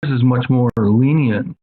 is much more lenient.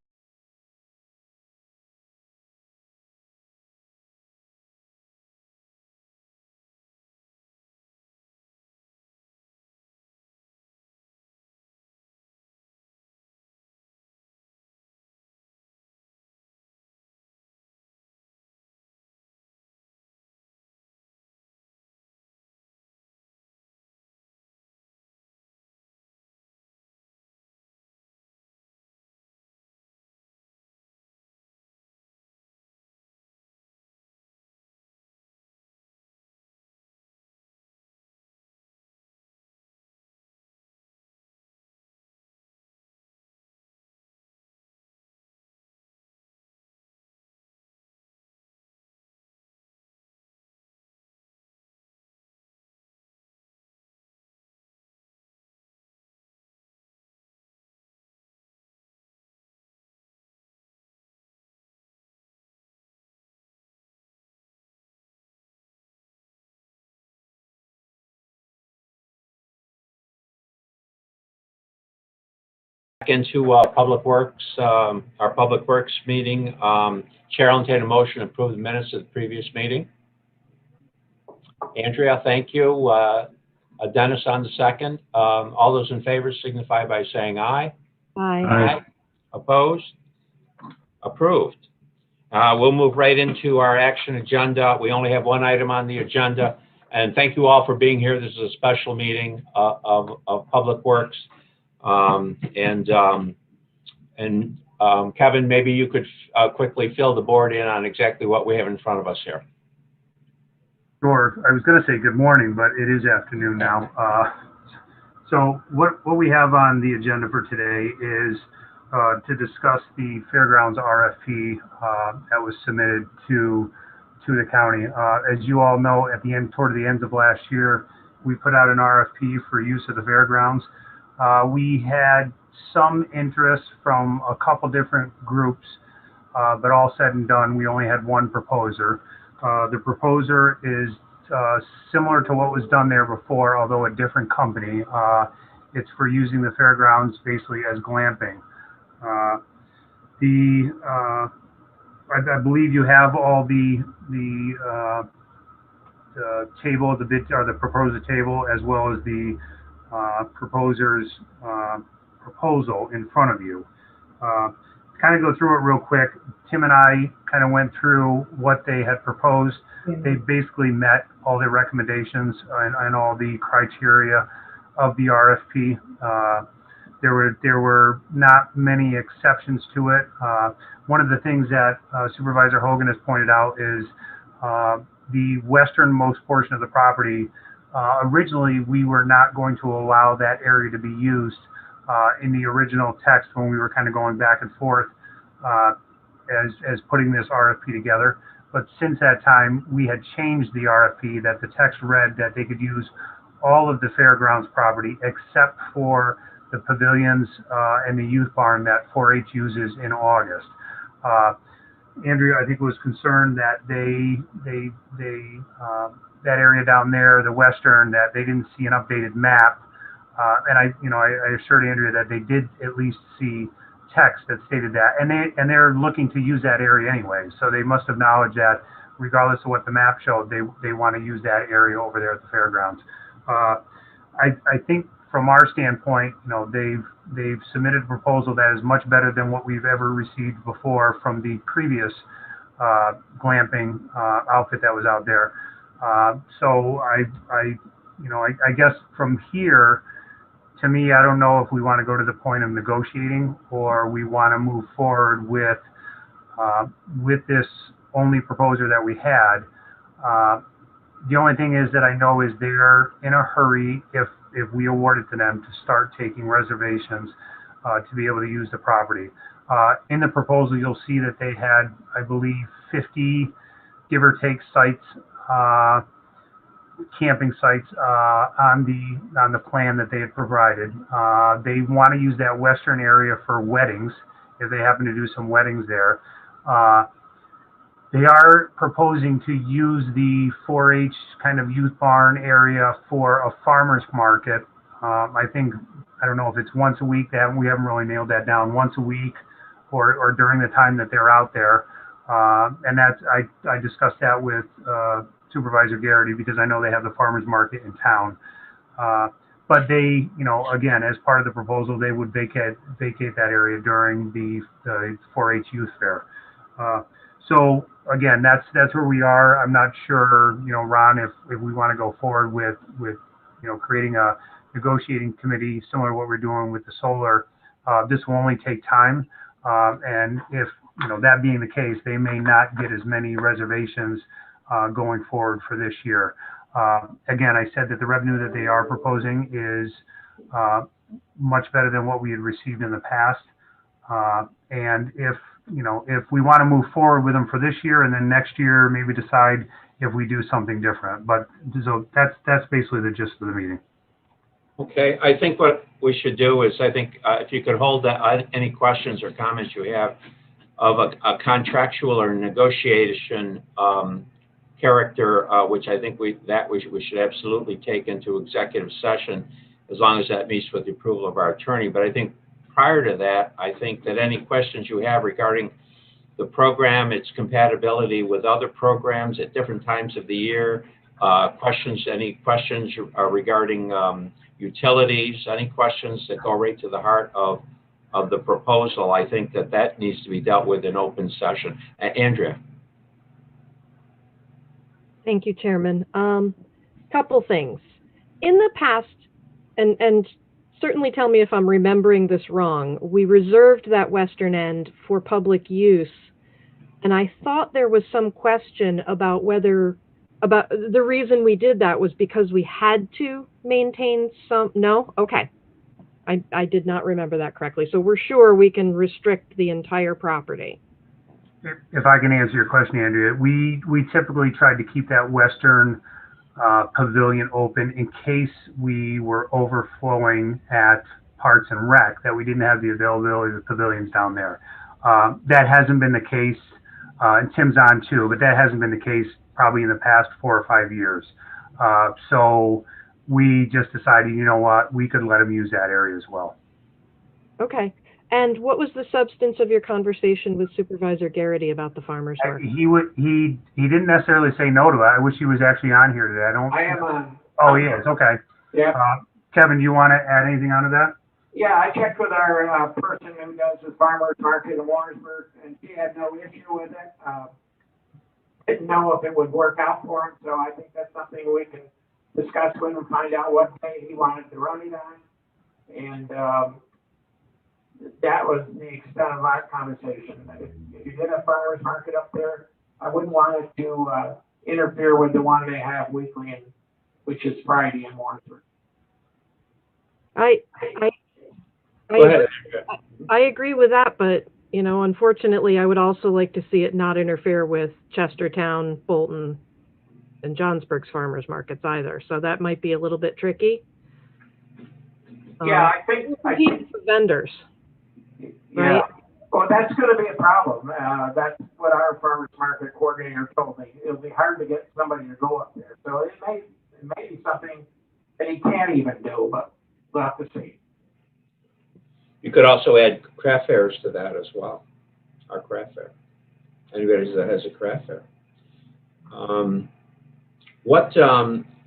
Into Public Works, our Public Works meeting. Chair will entertain a motion to approve the minutes of the previous meeting. Andrea, thank you. Dennis on the second. All those in favor signify by saying aye. Aye. Aye. Opposed? Approved. We'll move right into our action agenda. We only have one item on the agenda. And thank you all for being here. This is a special meeting of Public Works. Kevin, maybe you could quickly fill the board in on exactly what we have in front of us here. Sure. I was going to say good morning, but it is afternoon now. So what we have on the agenda for today is to discuss the Fairgrounds RFP that was submitted to the county. As you all know, toward the end of last year, we put out an RFP for use of the fairgrounds. We had some interest from a couple different groups, but all said and done, we only had one proposer. The proposer is similar to what was done there before, although a different company. It's for using the fairgrounds basically as glamping. I believe you have all the table, the bid or the proposer table, as well as the proposer's proposal in front of you. Kind of go through it real quick. Tim and I kind of went through what they had proposed. They basically met all their recommendations and all the criteria of the RFP. There were not many exceptions to it. One of the things that Supervisor Hogan has pointed out is the westernmost portion of the property. Originally, we were not going to allow that area to be used in the original text when we were kind of going back and forth as putting this RFP together. But since that time, we had changed the RFP that the text read that they could use all of the fairgrounds property except for the pavilions and the youth barn that 4-H uses in August. Andrea, I think, was concerned that that area down there, the western, that they didn't see an updated map. And I assured Andrea that they did at least see text that stated that, and they're looking to use that area anyway. So they must acknowledge that, regardless of what the map showed, they want to use that area over there at the fairgrounds. I think from our standpoint, they've submitted a proposal that is much better than what we've ever received before from the previous glamping outfit that was out there. So I guess from here, to me, I don't know if we want to go to the point of negotiating or we want to move forward with this only proposer that we had. The only thing is that I know is they're in a hurry if we award it to them to start taking reservations to be able to use the property. In the proposal, you'll see that they had, I believe, 50 give or take sites, camping sites on the plan that they had provided. They want to use that western area for weddings if they happen to do some weddings there. They are proposing to use the 4-H kind of youth barn area for a farmer's market. I think I don't know if it's once a week. We haven't really nailed that down. Once a week, or during the time that they're out there. And that's I discussed that with Supervisor Garrity because I know they have the farmers market in town. But they, again, as part of the proposal, they would vacate that area during the 4-H youth fair. So again, that's where we are. I'm not sure, Ron, if we want to go forward with creating a negotiating committee similar to what we're doing with the solar. This will only take time, and if that being the case, they may not get as many reservations going forward for this year. Again, I said that the revenue that they are proposing is much better than what we had received in the past. And if we want to move forward with them for this year and then next year, maybe decide if we do something different. But so that's basically the gist of the meeting. Okay, I think what we should do is, if you could hold any questions or comments you have of a contractual or negotiation character, which I think we should absolutely take into executive session, as long as that meets with the approval of our attorney. But I think prior to that, I think that any questions you have regarding the program, its compatibility with other programs at different times of the year, any questions regarding utilities, any questions that go right to the heart of the proposal, I think that needs to be dealt with in open session. Andrea. Thank you, Chairman. Couple things. In the past, and certainly tell me if I'm remembering this wrong, we reserved that western end for public use, and I thought there was some question about the reason we did that was because we had to maintain some. No? Okay. I did not remember that correctly. So we're sure we can restrict the entire property. If I can answer your question, Andrea, we typically tried to keep that western pavilion open in case we were overflowing at Parks and Rec, that we didn't have the availability of the pavilions down there. That hasn't been the case, and Tim's on too, but that hasn't been the case probably in the past 4 or 5 years. So we just decided, you know what, we could let them use that area as well. Okay. And what was the substance of your conversation with Supervisor Garrity about the farmers market? He didn't necessarily say no to it. I wish he was actually on here today. I am on. Oh, he is. Okay. Yeah. Kevin, do you want to add anything onto that? Yeah, I checked with our person who does the farmers market in Warrensburg, and she had no issue with it. Didn't know if it would work out for him, so I think that's something we can discuss with him and find out what day he wanted to run it on. And that was the extent of our conversation. If you did a farmers market up there, I wouldn't want it to interfere with the one they have weekly, which is Friday in Warrensburg. I agree with that, but unfortunately, I would also like to see it not interfere with Chestertown, Bolton, and Johnsburg's farmers markets either. So that might be a little bit tricky. Yeah, I think for vendors. Yeah. Right? Well, that's going to be a problem. That's what our farmers market coordinator told me. It'll be hard to get somebody to go up there. So it may be something that he can't even do, but we'll have to see. You could also add craft fairs to that as well, our craft fair. Anybody that has a craft fair.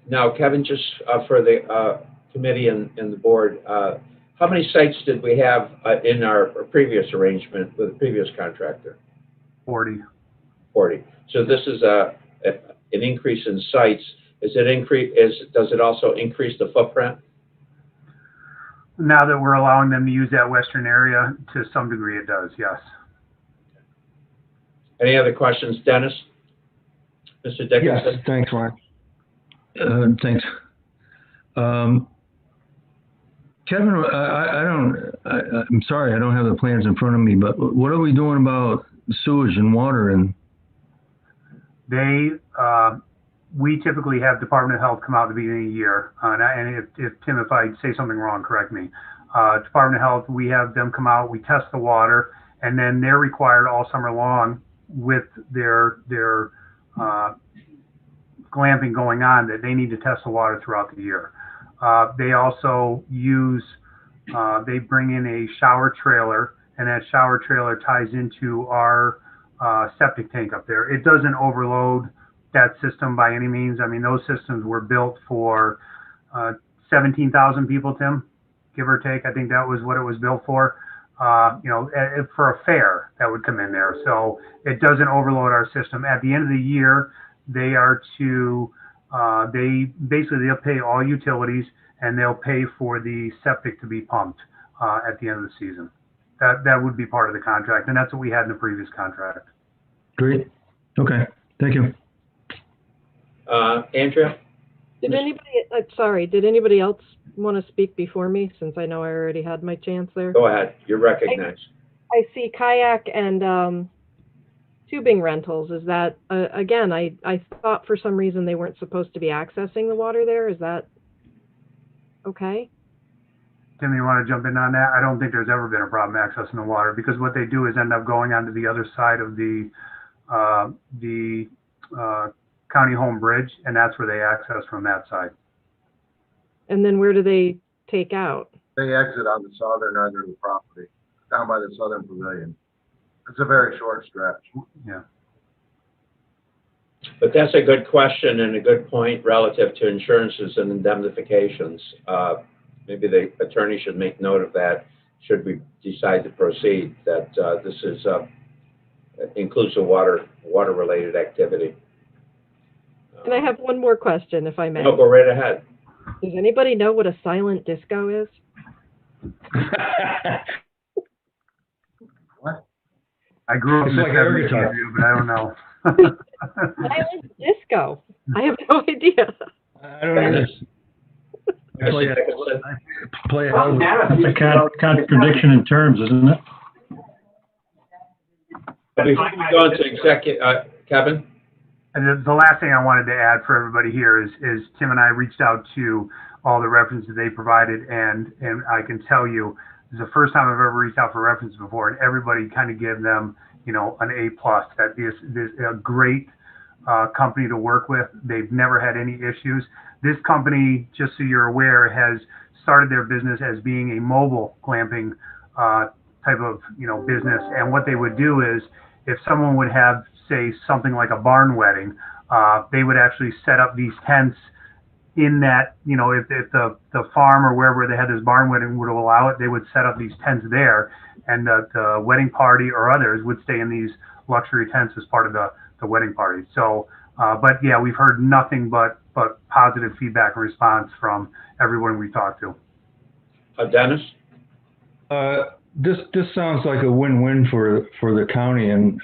Now, Kevin, just for the committee and the board, how many sites did we have in our previous arrangement with the previous contractor? 40. 40. So this is an increase in sites. Does it also increase the footprint? Now that we're allowing them to use that western area, to some degree it does, yes. Any other questions, Dennis? Mr. Dickinson? Yes, thanks, Mark. Thanks. Kevin, I'm sorry, I don't have the plans in front of me, but what are we doing about sewage and water? And we typically have Department of Health come out at the beginning of the year, and if Tim, if I say something wrong, correct me. Department of Health, we have them come out, we test the water, and then they're required all summer long with their glamping going on that they need to test the water throughout the year. They also use they bring in a shower trailer, and that shower trailer ties into our septic tank up there. It doesn't overload that system by any means. I mean, those systems were built for 17,000 people, Tim, give or take. I think that was what it was built for. For a fair that would come in there. So it doesn't overload our system. At the end of the year, they are to, they'll pay all utilities, and they'll pay for the septic to be pumped at the end of the season. That would be part of the contract, and that's what we had in the previous contract. Great. Okay. Thank you. Andrea? Did anybody else want to speak before me, since I know I already had my chance there? Go ahead. You're recognized. I see kayak and tubing rentals. Is that, again, I thought for some reason they weren't supposed to be accessing the water there. Is that okay? Tim, you want to jump in on that? I don't think there's ever been a problem accessing the water, because what they do is end up going onto the other side of the county home bridge, and that's where they access from that side. And then where do they take out? They exit on the southern end of the property, down by the southern pavilion. It's a very short stretch. Yeah. But that's a good question and a good point relative to insurances and indemnifications. Maybe the attorney should make note of that should we decide to proceed, that this is includes a water-related activity. And I have one more question, if I may. No, go right ahead. Does anybody know what a silent disco is? What? I grew up in the It's like 70s, every but I don't know. Silent disco. I have no idea. I don't know. Play it out. That's a contradiction in terms, isn't it? Before we go into executive, Kevin? And the last thing I wanted to add for everybody here is Tim and I reached out to all the references they provided, and I can tell you, this is the first time I've ever reached out for references before, and everybody kind of gave them, an A+. That this a great company to work with. They've never had any issues. This company, just so you're aware, has started their business as being a mobile glamping type of business, and what they would do is, if someone would have, say, something like a barn wedding, they would actually set up these tents in that, if the farm or wherever they had this barn wedding would allow it, they would set up these tents there, and the wedding party or others would stay in these luxury tents as part of the wedding party. So, but yeah, we've heard nothing but positive feedback and response from everyone we talked to. Dennis? This sounds like a win-win for the county, and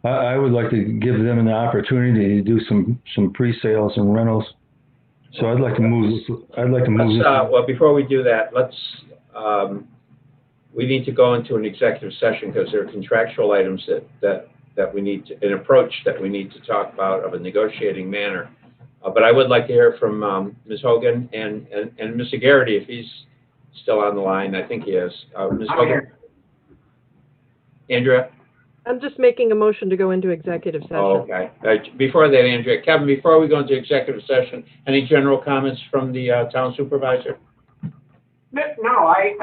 I would like to give them an opportunity to do some pre-sales and rentals. So I'd like to move. Well, before we do that, we need to go into an executive session because there are contractual items that we need to, an approach that we need to talk about of a negotiating manner. But I would like to hear from Ms. Hogan and Mr. Garrity, if he's still on the line. I think he is. Ms. Hogan? Andrea? I'm just making a motion to go into executive session. Oh, okay. Before that, Andrea, Kevin, before we go into executive session, any general comments from the town supervisor? No, I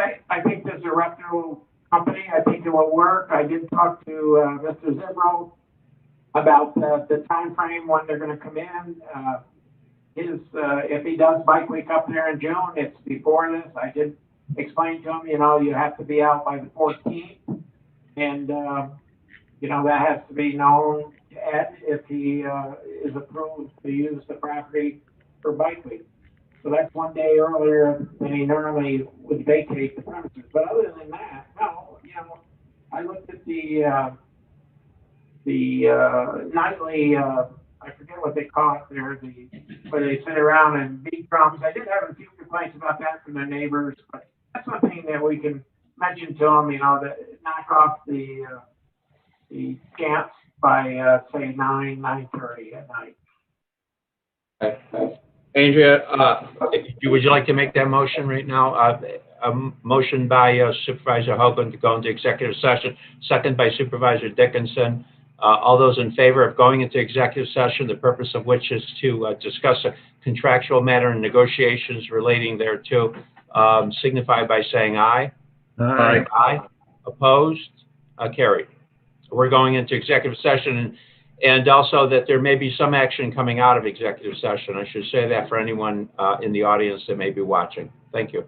think this is a reputable company. I think it will work. I did talk to Mr. Zibro about the time frame when they're going to come in. If he does bike week up there in June, it's before this. I did explain to him, you have to be out by the 14th, and that has to be known to Ed if he is approved to use the property for bike week. So that's one day earlier than he normally would vacate the premises. But other than that, no, I looked at the nightly, I forget what they call it there, where they sit around and beat drums. I did have a few complaints about that from their neighbors, but that's something that we can mention to them, that knock off the chants by, say, 9:30 at night. Okay. Andrea, would you like to make that motion right now? A motion by Supervisor Hogan to go into executive session, second by Supervisor Dickinson. All those in favor of going into executive session, the purpose of which is to discuss a contractual matter and negotiations relating thereto, signify by saying aye. Aye. Aye. Opposed? Carried. We're going into executive session, and also that there may be some action coming out of executive session. I should say that for anyone in the audience that may be watching. Thank you.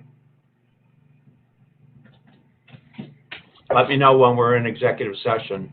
Let me know when we're in executive session.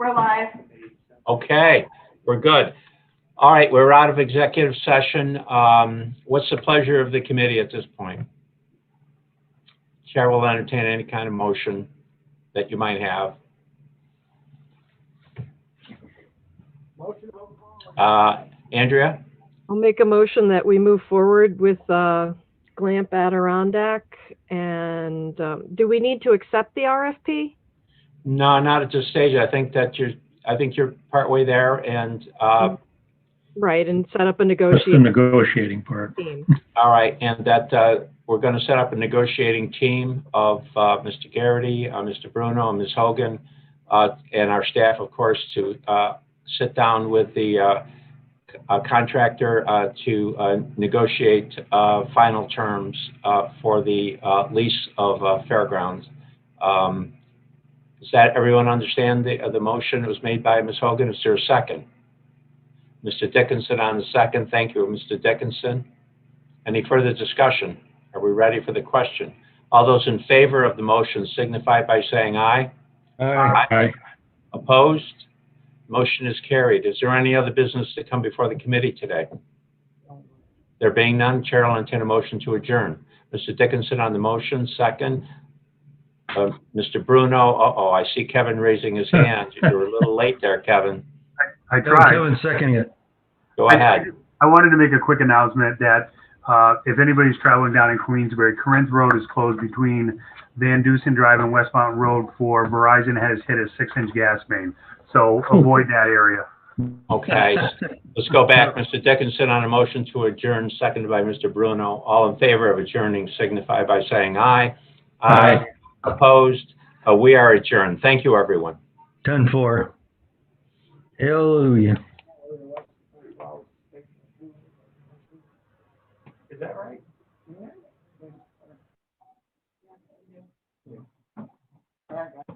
We're live. Okay, we're good. All right, we're out of executive session. What's the pleasure of the committee at this point? Chair will entertain any kind of motion that you might have. Andrea? I'll make a motion that we move forward with Glamp Adirondack. And do we need to accept the RFP? No, not at this stage. I think you're partway there, and Right, and set up a That's the negotiation negotiating part. team. all right, and that we're going to set up a negotiating team of Mr. Garrity, Mr. Bruno, and Ms. Hogan, and our staff, of course, to sit down with the contractor to negotiate final terms for the lease of Fairgrounds. Does that everyone understand the motion? It was made by Ms. Hogan. Is there a second? Mr. Dickinson on the second. Thank you, Mr. Dickinson. Any further discussion? Are we ready for the question? All those in favor of the motion signify by saying aye. Aye. Aye. Opposed? Motion is carried. Is there any other business to come before the committee today? There being none, Chair will entertain a motion to adjourn. Mr. Dickinson on the motion, second. Mr. Bruno, I see Kevin raising his hand. You're a little late there, Kevin. I tried. Kevin seconding it. Go ahead. I wanted to make a quick announcement that if anybody's traveling down in Queensbury, Corinth Road is closed between Van Dusen Drive and West Mountain Road for Verizon has hit a 6-inch gas main. So avoid that area. Okay, let's go back. Mr. Dickinson on a motion to adjourn, seconded by Mr. Bruno. All in favor of adjourning signify by saying aye. Aye. Opposed? We are adjourned. Thank you, everyone. 10-4. Hallelujah. Is that right? Yeah.